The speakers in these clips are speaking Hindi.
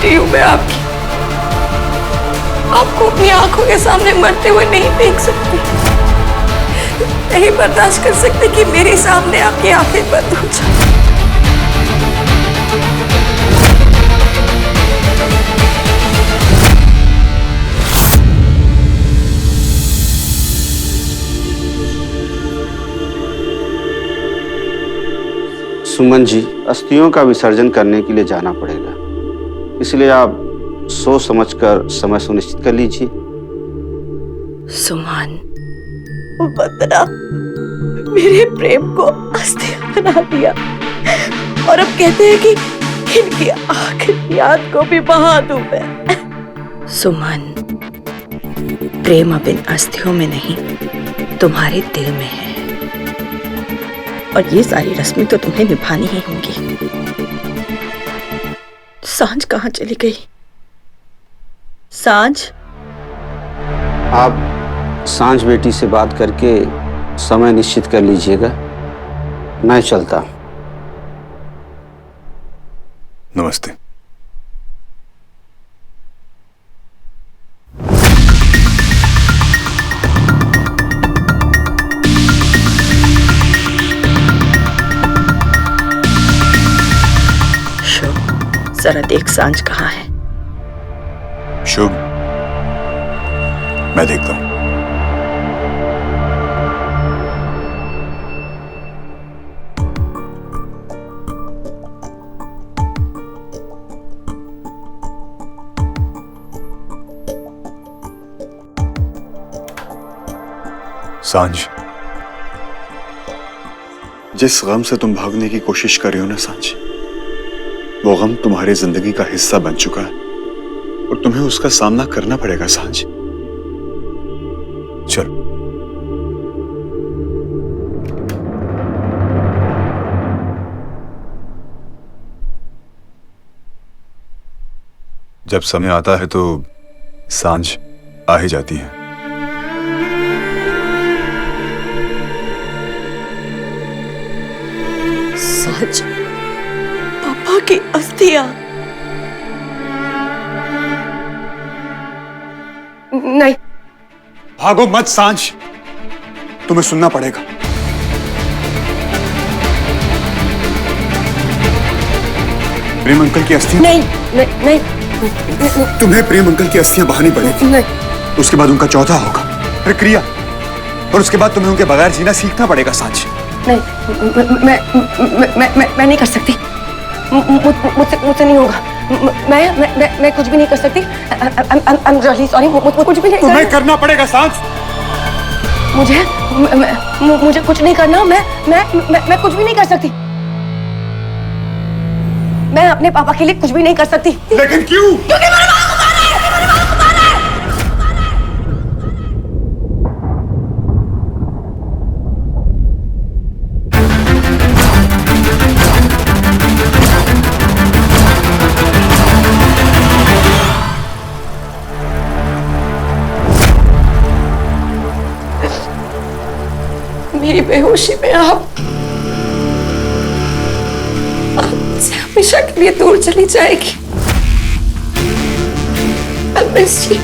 बेटी हूँ मैं आपकी। आपको अपनी आंखों के सामने मरते हुए नहीं देख सकती, नहीं बर्दाश्त कर सकती कि मेरे सामने आपकी आंखें बंद हो जाए। सुमन जी, अस्थियों का विसर्जन करने के लिए जाना पड़ेगा, इसलिए आप सोच समझकर समय सुनिश्चित कर लीजिए। सुमन, वंदना मेरे प्रेम को अस्थियां बना दिया और अब कहते हैं कि इनकी आखिरी याद को भी बहा दूं मैं। सुमन, प्रेम अब इन अस्थियों में नहीं, तुम्हारे दिल में है, और ये सारी रस्में तो तुम्हें निभानी ही होंगी। सांझ कहाँ चली गई? सांझ, आप सांझ बेटी से बात करके समय निश्चित कर लीजिएगा, मैं चलता हूं। नमस्ते। शुभ, जरा देख सांझ कहाँ है। शुभ, मैं देखता हूं। सांझ, जिस गम से तुम भागने की कोशिश कर रही हो ना सांझ, वो गम तुम्हारी जिंदगी का हिस्सा बन चुका है और तुम्हें उसका सामना करना पड़ेगा सांझ। चलो। जब समय आता है तो सांझ आ ही जाती है। सांझ, पापा की अस्थियां। नहीं, भागो मत सांझ, तुम्हें सुनना पड़ेगा। प्रेम अंकल की अस्थियां। नहीं, नहीं, नहीं, तुम्हें प्रेम अंकल की अस्थियां बहानी पड़ेगी। नहीं। उसके बाद उनका चौथा होगा, फिर क्रिया, और उसके बाद तुम्हें उनके बगैर जीना सीखना पड़ेगा सांझ। नहीं, मैं नहीं कर सकती, मुझसे नहीं होगा। मैं कुछ भी नहीं कर सकती। I'm really sorry, कुछ भी नहीं। तुम्हें करना पड़ेगा सांझ। मुझे कुछ नहीं करना। मैं कुछ भी नहीं कर सकती। मैं अपने पापा के लिए कुछ भी नहीं कर सकती। लेकिन क्यों? क्योंकि मेरे बाल को मारा है, मेरे बाल को मारा है। मेरी बेहोशी में आप मुझसे हमेशा के लिए दूर चली जाएगी। I'll miss you.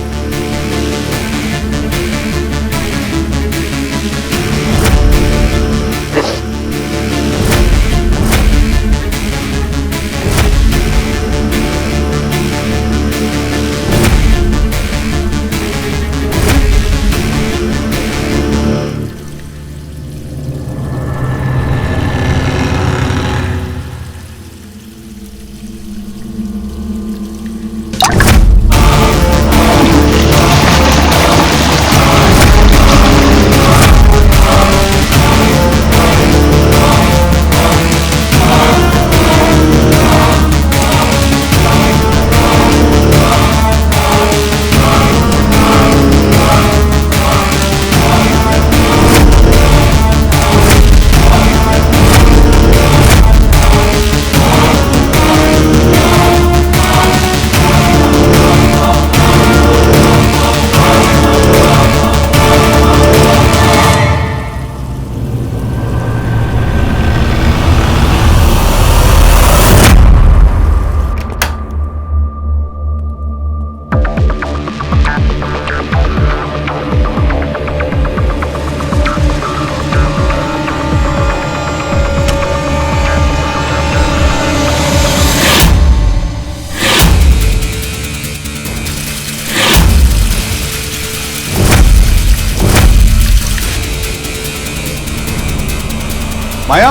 माया,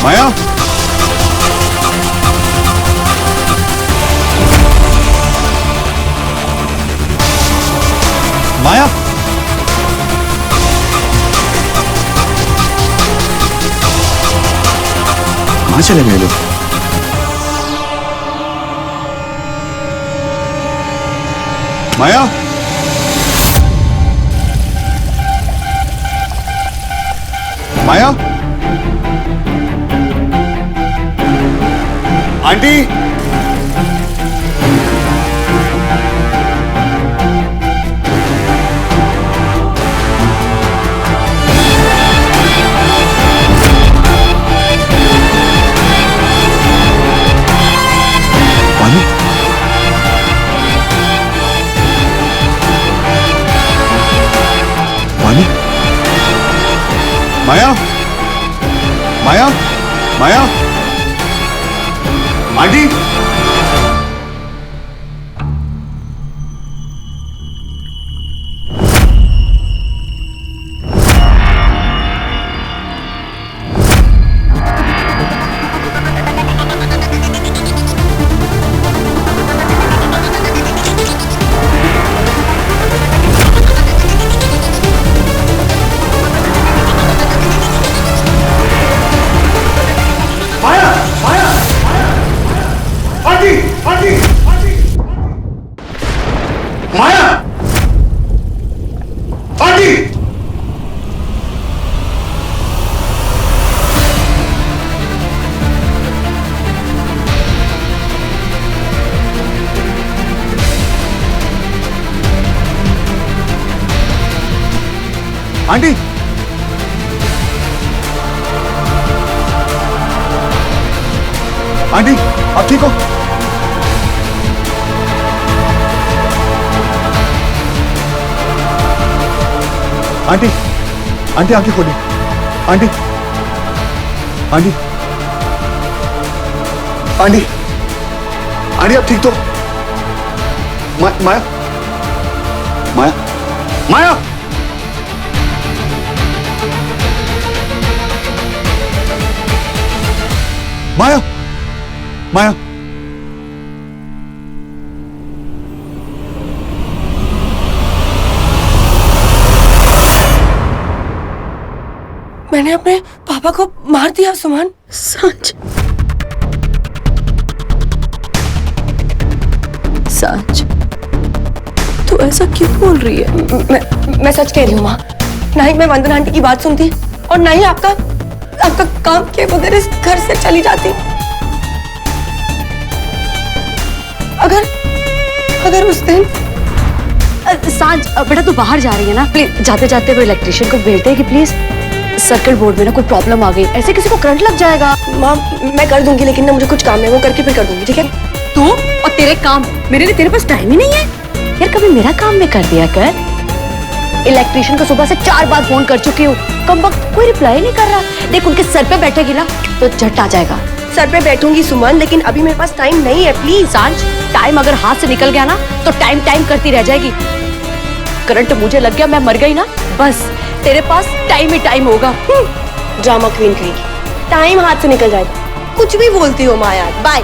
माया, माया, कहां चले गए लोग? माया, माया, आंटी, पानी, पानी, माया, माया, माया, आंटी, माया, माया, आंटी, आंटी, आंटी, माया, आंटी, आंटी, आंटी, आप ठीक हो? आंटी, आंटी आंखें खोली। आंटी, आंटी, आंटी, आंटी आप ठीक तो? माया, माया, माया, माया, माया, मैंने अपने पापा को मार दिया सुमन। सांच, सांच, तू ऐसा क्यों बोल रही है? मैं सच कह रही हूँ माँ। ना ही मैं वंदना आंटी की बात सुनती और ना ही आपका काम के बगैर इस घर से चली जाती। अगर उस दिन सांझ बेटा तू बाहर जा रही है ना, प्लीज जाते जाते वो इलेक्ट्रिशियन को भेज दे कि प्लीज सर्किट बोर्ड में ना कोई प्रॉब्लम आ गई, ऐसे किसी को करंट लग जाएगा। माँ मैं कर दूंगी, लेकिन ना मुझे कुछ काम है, वो करके फिर कर दूंगी, ठीक है? तू और तेरे काम, मेरे लिए तेरे पास टाइम ही नहीं है यार। कभी मेरा काम भी कर दिया कर। इलेक्ट्रिशियन को सुबह से 4 बार फोन कर चुकी हूँ, कम वक्त कोई रिप्लाई नहीं कर रहा। देख उनके सर पे बैठेगी ना तो झट आ जाएगा। सर पे बैठूंगी सुमन, लेकिन अभी मेरे पास टाइम नहीं है। प्लीज सांझ, टाइम अगर हाथ से निकल गया ना तो टाइम करती रह जाएगी। करंट मुझे लग गया, मैं मर गई ना, बस तेरे पास टाइम ही टाइम होगा। ड्रामा क्वीन करेगी, टाइम हाथ से निकल जाएगा। कुछ भी बोलती हो माँ यार। बाय।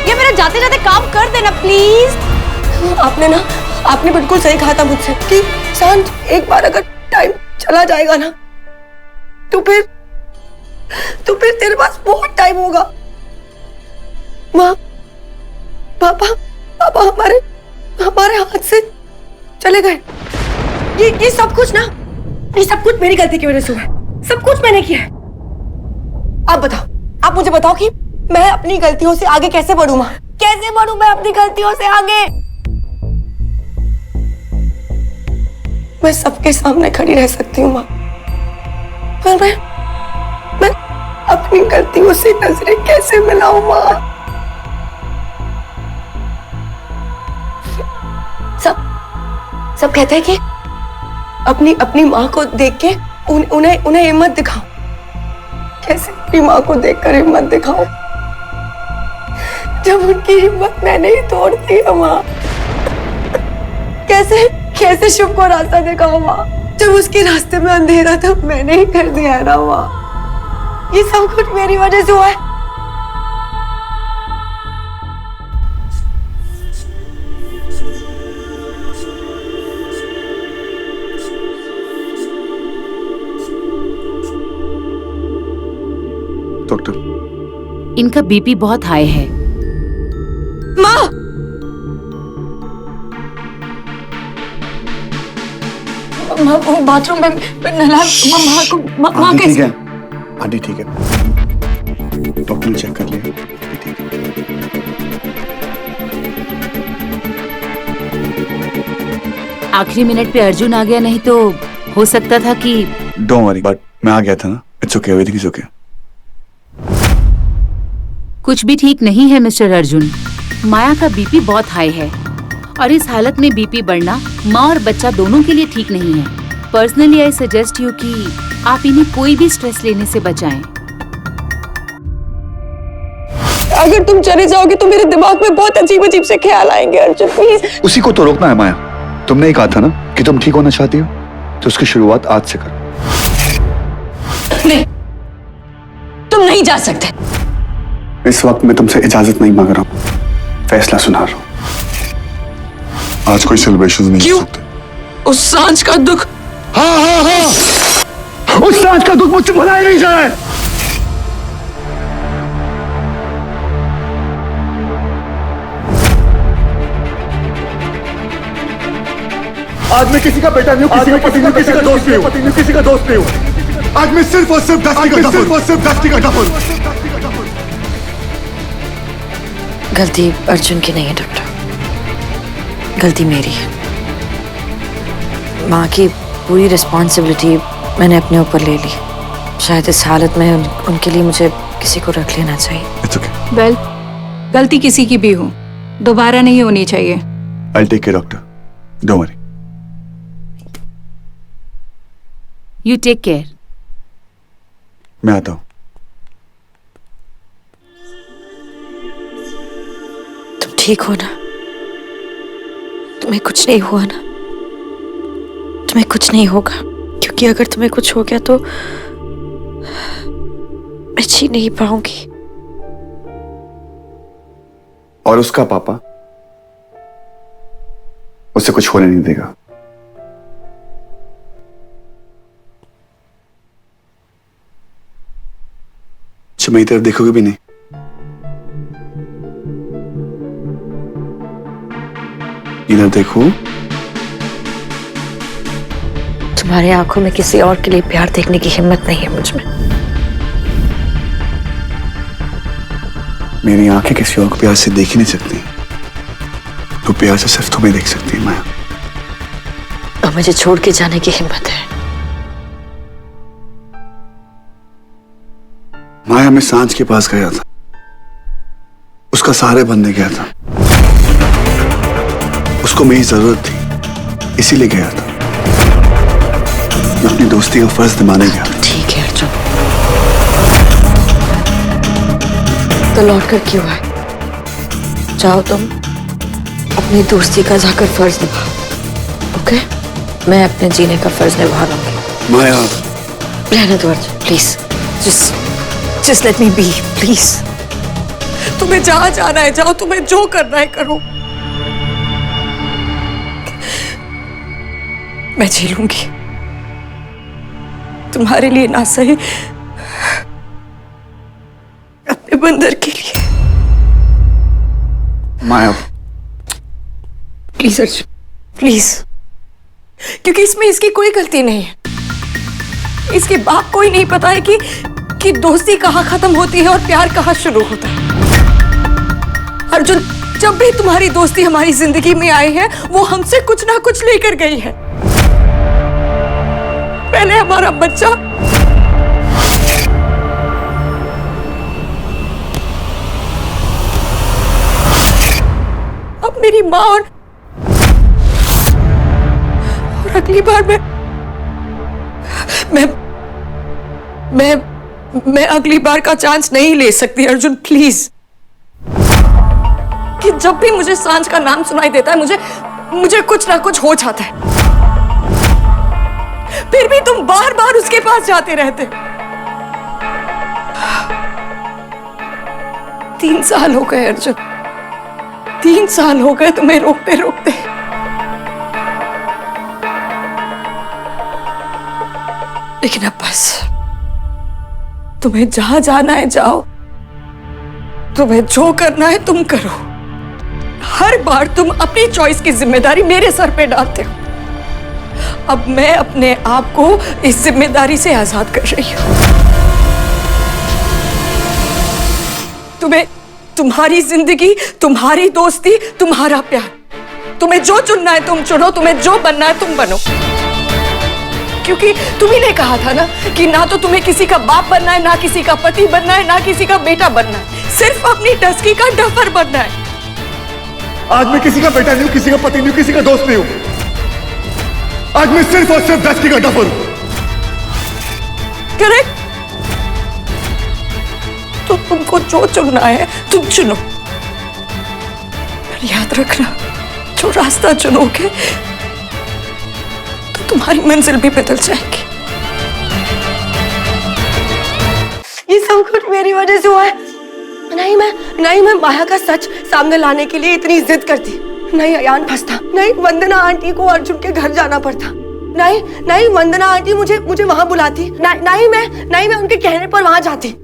ये मेरा जाते जाते काम कर देना प्लीज। आपने बिल्कुल सही कहा था मुझसे कि सांझ एक बार अगर टाइम चला जाएगा ना तो फिर तेरे पास बहुत टाइम होगा। माँ, पापा हमारे हाथ से चले गए। ये सब कुछ मेरी गलती की वजह से हुआ है। सब कुछ मैंने किया है। आप मुझे बताओ कि मैं अपनी गलतियों से आगे कैसे बढ़ूं माँ? कैसे बढ़ूं मैं अपनी गलतियों से आगे? मैं सबके सामने खड़ी रह सकती हूँ माँ, पर मैं अपनी गलतियों से नजरें कैसे मिलाऊं माँ? सब कहते हैं कि अपनी माँ को देख के उन्हें हिम्मत दिखाओ। कैसे अपनी माँ को देखकर हिम्मत दिखाओ जब उनकी हिम्मत मैंने ही तोड़ दी माँ। कैसे कैसे शुभ को रास्ता दिखाओ माँ, जब उसके रास्ते में अंधेरा था मैंने ही कर दिया ना माँ। ये सब कुछ मेरी वजह से हुआ है। डॉक्टर, इनका बीपी बहुत हाई है। माँ, वो बाथरूम में नला माँ को माँ आंटी ठीक कैसे? है, आंटी ठीक है, डॉक्टर ने चेक कर लिया, ठीक है। आखिरी मिनट पे अर्जुन आ गया, नहीं तो हो सकता था कि। डोंट वरी, बट मैं आ गया था ना, it's okay, everything is okay. कुछ भी ठीक नहीं है मिस्टर अर्जुन। माया का बीपी बहुत हाई है और इस हालत में बीपी बढ़ना माँ और बच्चा दोनों के लिए ठीक नहीं है। पर्सनली आई सजेस्ट यू कि आप इन्हें कोई भी स्ट्रेस लेने से बचाएं। अगर तुम चले जाओगे तो मेरे दिमाग में बहुत अजीब अजीब से ख्याल आएंगे अर्जुन, प्लीज। उसी को तो रोकना है माया। तुमने ही कहा था ना कि तुम ठीक होना चाहती हो, तो उसकी शुरुआत आज से करो। नहीं, तुम नहीं जा सकते। इस वक्त मैं तुमसे इजाजत नहीं मांग रहा हूँ, फैसला सुना रहा हूँ। आज कोई सेलिब्रेशन नहीं हो सकते। उस सांझ का दुख। हाँ, उस सांझ का दुख मुझसे भुलाया नहीं जा रहा है। आज मैं किसी का बेटा नहीं हूँ, किसी का पति नहीं, किसी का दोस्त नहीं हूँ, किसी का दोस्त नहीं हूँ। आज मैं सिर्फ और सिर्फ दस्ती का डफर। गलती अर्जुन की नहीं है डॉक्टर, गलती मेरी है। माँ की पूरी रिस्पॉन्सिबिलिटी मैंने अपने ऊपर ले ली। शायद इस हालत में उनके लिए मुझे किसी को रख लेना चाहिए। It's okay. वेल, गलती किसी की भी हो, दोबारा नहीं होनी चाहिए। I will take care doctor, don't worry. You take care. मैं आता हूँ। तुम ठीक हो ना? तुम्हें कुछ नहीं हुआ ना? तुम्हें कुछ नहीं होगा, क्योंकि अगर तुम्हें कुछ हो गया तो मैं जी नहीं पाऊंगी। और उसका पापा उसे कुछ होने नहीं देगा। अच्छा, मेरी तरफ देखोगे भी नहीं? इधर देखो। तुम्हारी आंखों में किसी और के लिए प्यार देखने की हिम्मत नहीं है मुझ में। मेरी आंखें किसी और को प्यार से देख ही नहीं सकती, तो प्यार से सिर्फ तुम्हें देख सकती है माया। और मुझे छोड़ के जाने की हिम्मत है। माया, मैं सांझ के पास गया था, उसका सहारे बनने गया था। उसको मेरी जरूरत थी, इसीलिए गया था। मैं अपनी दोस्ती का फर्ज निभाने गया। ठीक है अर्जुन, तो लौट कर क्यों आए? जाओ तुम अपनी दोस्ती का जाकर फर्ज निभाओ, ओके? मैं अपने जीने का फर्ज निभा लूंगी। माया, रहने दो Arjun, please, just let me be, please. तुम्हें जहां जाना है जाओ, तुम्हें जो करना है करो। मैं झेलूंगी, तुम्हारे लिए ना सही, अपने बंदर के लिए। माया, प्लीज अर्जुन, प्लीज, क्योंकि इसमें इसकी कोई गलती नहीं है। इसके बाप को ही नहीं पता है कि दोस्ती कहाँ खत्म होती है और प्यार कहाँ शुरू होता है। अर्जुन, जब भी तुम्हारी दोस्ती हमारी जिंदगी में आई है, वो हमसे कुछ ना कुछ लेकर गई है। पहले हमारा बच्चा, अब मेरी माँ, और अगली बार मैं अगली बार का चांस नहीं ले सकती। अर्जुन प्लीज। कि जब भी मुझे सांझ का नाम सुनाई देता है मुझे कुछ ना कुछ हो जाता है। फिर भी तुम बार बार उसके पास जाते रहते हो। 3 साल हो गए अर्जुन, 3 साल हो गए तुम्हें रोकते रोकते। लेकिन अब बस, तुम्हें जहां जाना है जाओ, तुम्हें जो करना है तुम करो। हर बार तुम अपनी चॉइस की जिम्मेदारी मेरे सर पे डालते हो। अब मैं अपने आप को इस जिम्मेदारी से आजाद कर रही हूं। तुम्हें तुम्हारी जिंदगी, तुम्हारी दोस्ती, तुम्हारा प्यार, तुम्हें जो चुनना है तुम चुनो, तुम्हें जो बनना है तुम बनो। क्योंकि तुम्ही ने कहा था ना कि ना तो तुम्हें किसी का बाप बनना है, ना किसी का पति बनना है, ना किसी का बेटा बनना है, सिर्फ अपनी टस्की का डफर बनना है। आज मैं किसी का बेटा नहीं हूं, किसी का पति नहीं हूं, किसी का दोस्त नहीं हूं। आज मैं सिर्फ और सिर्फ डस्की का डफर हूं। करेक्ट। तो तुमको जो चुनना है तुम चुनो, पर याद रखना, जो रास्ता चुनोगे तो तुम्हारी मंजिल भी बदल जाएगी। ये सब कुछ मेरी वजह से हुआ है। नहीं मैं माया का सच सामने लाने के लिए इतनी जिद करती, नहीं अयान फंसता, नहीं वंदना आंटी को अर्जुन के घर जाना पड़ता, नहीं वंदना आंटी मुझे वहां बुलाती, नहीं मैं उनके कहने पर वहां जाती,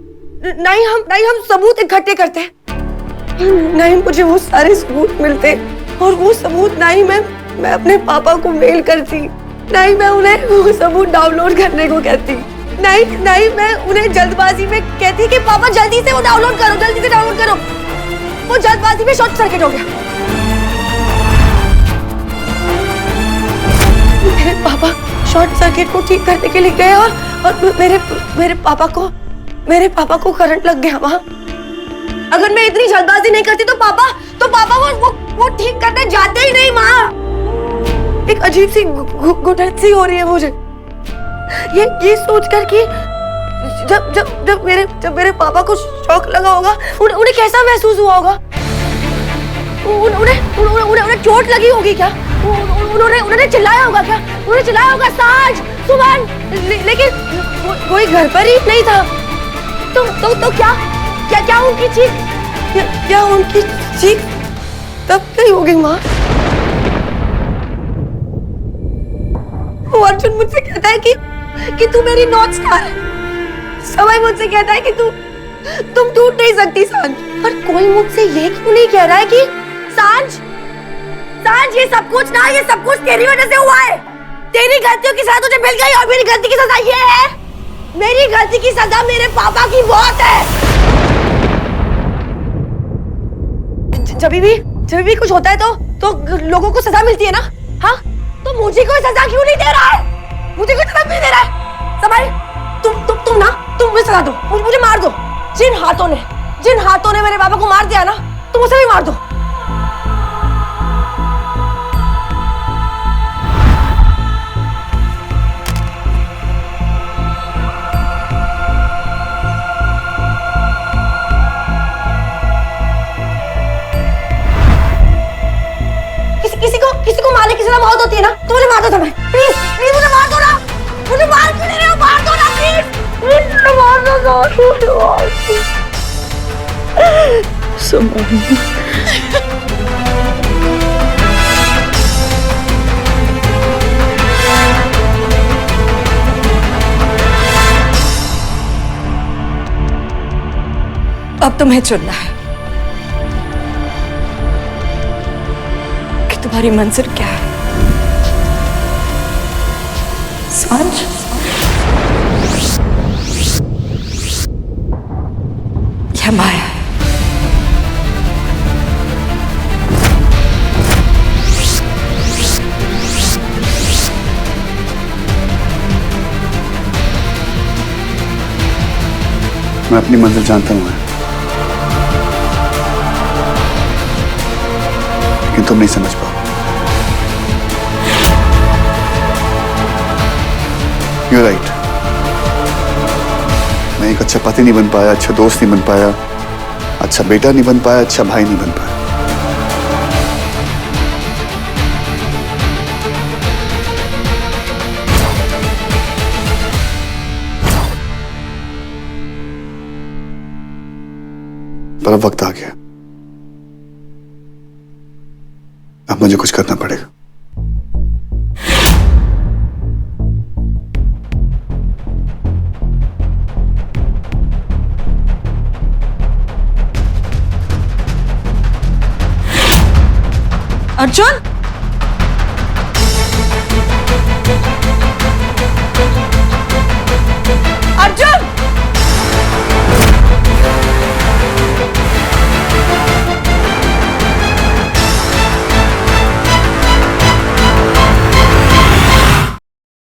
नहीं हम सबूत इकट्ठे करते, नहीं मुझे वो सारे सबूत मिलते, और वो सबूत नहीं मैं अपने पापा को मेल करती, नहीं मैं उन्हें वो सबूत डाउनलोड करने को कहती, नहीं मैं उन्हें जल्दबाजी में कहती कि पापा जल्दी से वो डाउनलोड करो, जल्दी से डाउनलोड करो। वो जल्दबाजी में शॉर्ट सर्किट हो गया। मेरे पापा शॉर्ट सर्किट को ठीक करने के लिए गए और मेरे पापा को करंट लग गया वहां। अगर मैं इतनी जल्दबाजी नहीं करती तो पापा वो ठीक करने जाते ही नहीं वहां। एक अजीब सी घुटन सी हो रही है मुझे, ये सोचकर कि जब मेरे पापा को शॉक लगा होगा, उन्हें कैसा महसूस हुआ होगा, उन्हें चोट लगी होगी क्या, उन्होंने चिल्लाया होगा क्या, उन्होंने चिल्लाया होगा सांझ सुमन, लेकिन कोई घर पर ही नहीं था। तो क्या उनकी चीख तब कहीं हो गई माँ। अर्जुन मुझसे कहता है कि तू मेरी नॉर्थ स्टार है, समय मुझसे कहता है कि तुम टूट नहीं सकती सांझ, पर कोई मुझसे ये क्यों नहीं कह रहा है कि सांझ ये सब कुछ तेरी वजह से हुआ है, तेरी गलतियों की सजा तुझे मिल गई, और मेरी गलती की सजा ये है, मेरी गलती की सजा मेरे पापा की मौत है। जब भी कुछ होता है तो लोगों को सजा मिलती है ना, हाँ, तो मुझे कोई सजा क्यों नहीं दे रहा है, मुझे कोई सजा नहीं दे रहा है। समय तुम मुझे सजा दो, मुझे मार दो, जिन हाथों ने मेरे पापा को मार दिया ना, तुम उसे भी मार दो। किसी को मारने की सजा मौत होती है ना, तो मुझे मार दो समय, प्लीज मुझे मार दो ना, मुझे मार क्यों नहीं रहे हो, मार दो ना प्लीज मुझे मार दो। अब तुम्हें चुनना है कि तुम्हारी मंजिल क्या है, सांझ या माया। मैं अपनी मंजिल जानता हूं, लेकिन तुम नहीं समझ पाओ। You're right. मैं एक अच्छा पति नहीं बन पाया, अच्छा दोस्त नहीं बन पाया, अच्छा बेटा नहीं बन पाया, अच्छा भाई नहीं बन पाया। पर अब वक्त आ गया, अब मुझे कुछ करना पड़ेगा। अर्जुन,